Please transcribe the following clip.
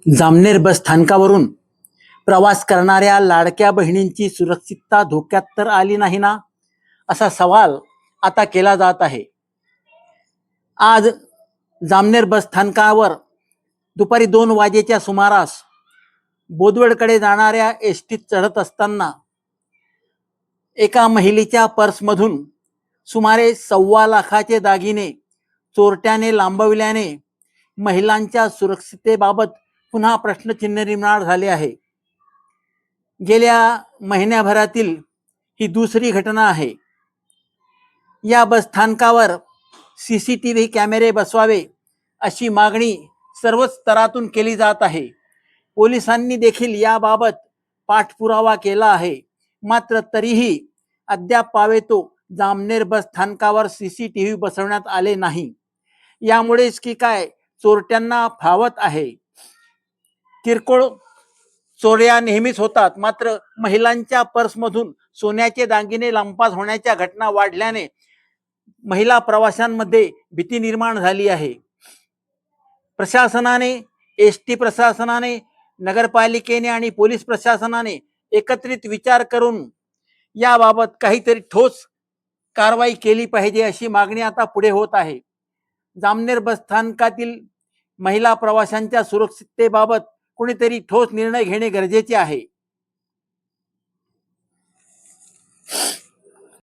जामनेर बस स्थानकावरून प्रवास करणाऱ्या लाडक्या बहिणींची सुरक्षितता धोक्यात तर आली नाही ना, असा सवाल आता केला जात आहे. आज जामनेर बस स्थानकावर दुपारी 2 वाजेच्या सुमारास बोदवडकडे जाणाऱ्या एसटीत चढत असताना एका महिलेच्या पर्समधून सुमारे 1.25 लाखाचे दागिने चोरट्याने लांबविल्याने महिलांच्या सुरक्षिततेबाबत पुन्हा प्रश्नचिन्ह निर्माण झाले आहे. गेल्या महिन्याभरातील ही दुसरी घटना आहे. या बस स्थानकावर CCTV कॅमेरे बसवावे अशी मागणी सर्वच स्तरातून केली जात आहे. पोलिसांनी देखील याबाबत पाठपुरावा केला आहे. मात्र तरीही अद्याप पावेतो जामनेर बस स्थानकावर CCTV बसवण्यात आले नाही. यामुळेच की काय चोरट्यांना फावत आहे. किरकोळ चोऱ्या नेहमीच होतात, मात्र महिलांच्या पर्समधून सोन्याचे दागिने लंपास होण्याच्या घटना वाढल्याने महिला प्रवाशांमध्ये भीती निर्माण झाली आहे. प्रशासनाने, एसटी प्रशासनाने, नगरपालिकेने आणि पोलीस प्रशासनाने एकत्रित विचार करून याबाबत काहीतरी ठोस कारवाई केली पाहिजे अशी मागणी आता पुढे होत आहे. जामनेर बस स्थानकातील महिला प्रवाशांच्या सुरक्षिततेबाबत कोणीतरी ठोस निर्णय घेणे गरजेचे आहे.